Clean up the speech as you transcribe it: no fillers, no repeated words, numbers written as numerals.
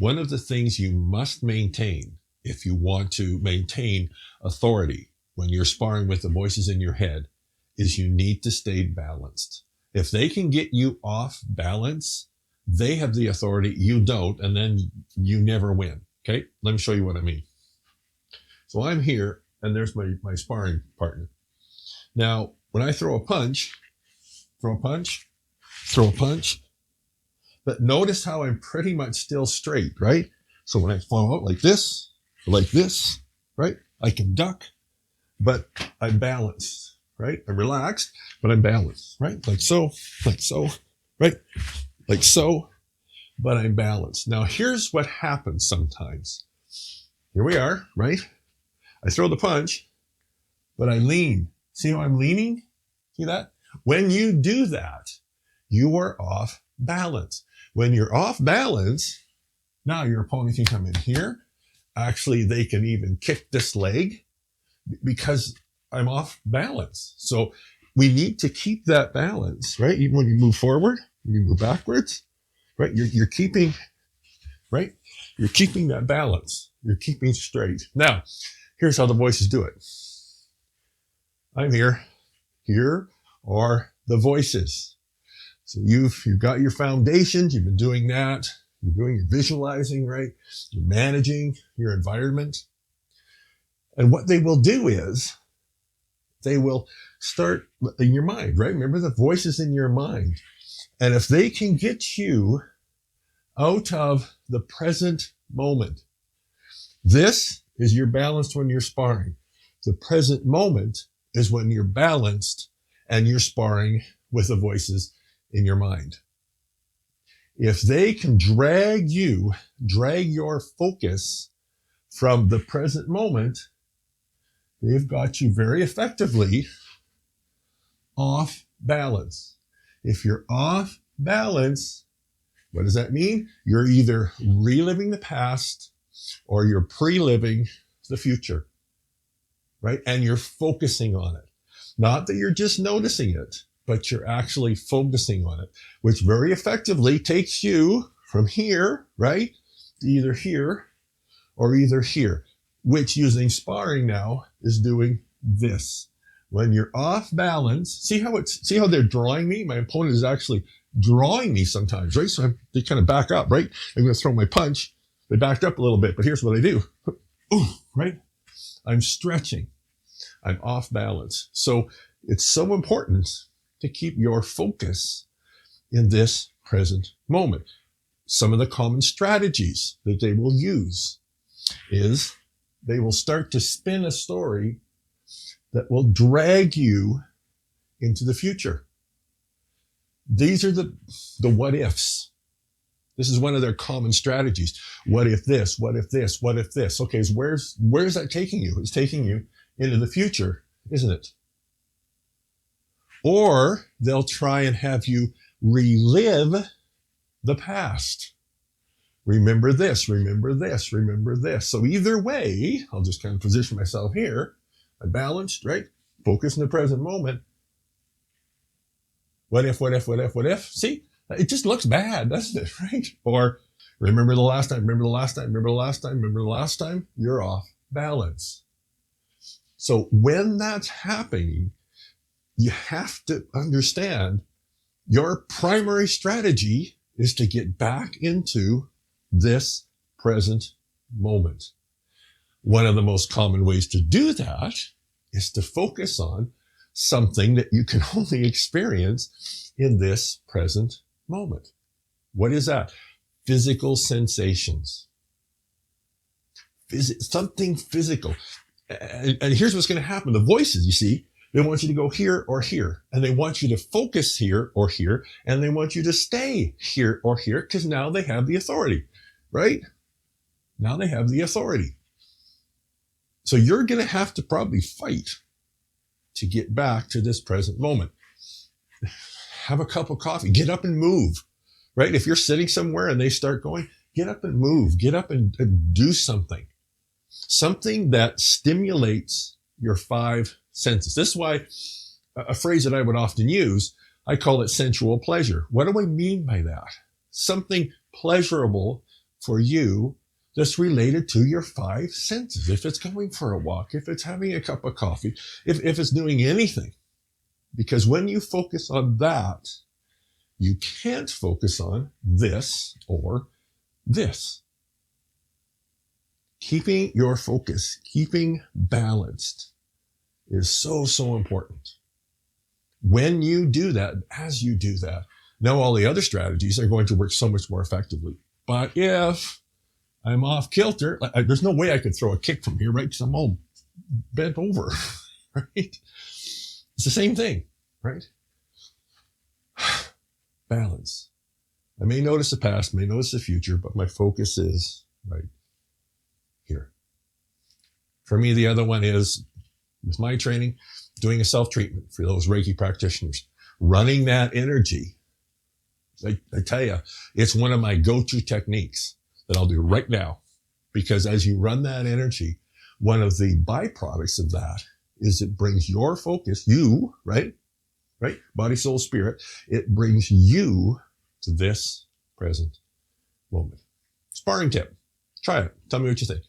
one of the things you must maintain if you want to maintain authority when you're sparring with the voices in your head is you need to stay balanced. If they can get you off balance, they have the authority, you don't, and then you never win. Okay, let me show you what I mean. So I'm here, and there's my sparring partner. Now, when I throw a punch, throw a punch, but notice how I'm pretty much still straight, right? So when I fall out like this, right? I can duck, but I'm balanced, right? I'm relaxed, but I'm balanced, right? Like so, right? Like so, but I'm balanced. Now here's what happens sometimes. Here we are, right? I throw the punch, but I lean. See how I'm leaning? See that? When you do that, you are off balance. When you're off balance, now your opponent can come in here. Actually, they can even kick this leg because I'm off balance. So we need to keep that balance, right? Even when you move forward, you move backwards, right? You're keeping, right? You're keeping that balance. You're keeping straight. Now, here's how the voices do it. I'm here. Here are the voices. So you've got your foundations. You've been doing that. You're doing your visualizing, right? You're managing your environment. And what they will do is they will start in your mind, right? Remember the voices in your mind. And if they can get you out of the present moment, this is your balanced when you're sparring. The present moment is when you're balanced and you're sparring with the voices in your mind. If they can drag your focus from the present moment, they've got you very effectively off balance. If you're off balance, what does that mean? You're either reliving the past or you're pre-living the future, right? And you're focusing on it. Not that you're just noticing it, but you're actually focusing on it, which very effectively takes you from here, right, to either here or either here, which using sparring now is doing this. When you're off balance, see how they're drawing me? My opponent is actually drawing me sometimes, right? So they kind of back up, right? I'm going to throw my punch. They backed up a little bit, but here's what I do. Ooh, right? I'm stretching. I'm off balance. So it's so important to keep your focus in this present moment. Some of the common strategies that they will use is they will start to spin a story that will drag you into the future. These are the what ifs. This is one of their common strategies. What if this? What if this? What if this? Okay, so where's that taking you? It's taking you into the future, isn't it? Or they'll try and have you relive the past. Remember this, remember this, remember this. So either way, I'll just kind of position myself here. I'm balanced, right? Focus in the present moment. What if, what if, what if, what if? See, it just looks bad, doesn't it, right? Or remember the last time, remember the last time, remember the last time, remember the last time, you're off balance. So when that's happening, you have to understand your primary strategy is to get back into this present moment. One of the most common ways to do that is to focus on something that you can only experience in this present moment. What is that? Physical sensations. Something physical. And here's what's going to happen. The voices, you see, they want you to go here or here, and they want you to focus here or here, and they want you to stay here or here, because now they have the authority, right? Now they have the authority. So you're going to have to probably fight to get back to this present moment. Have a cup of coffee, get up and move, right? If you're sitting somewhere and they start going, get up and move, get up and do something. Something that stimulates your five senses. This is why a phrase that I would often use, I call it sensual pleasure. What do I mean by that? Something pleasurable for you that's related to your five senses. If it's going for a walk, if it's having a cup of coffee, if it's doing anything. Because when you focus on that, you can't focus on this or this. Keeping your focus, keeping balanced is so, so important. When you do that, as you do that, now all the other strategies are going to work so much more effectively. But if I'm off kilter, there's no way I could throw a kick from here, right? Because I'm all bent over, right? It's the same thing, right? Balance. I may notice the past, may notice the future, but my focus is right here. For me, the other one is, with my training, doing a self-treatment for those Reiki practitioners. Running that energy. I tell you, it's one of my go-to techniques that I'll do right now. Because as you run that energy, one of the byproducts of that is it brings your focus, you, right? Body, soul, spirit. It brings you to this present moment. Sparring tip. Try it. Tell me what you think.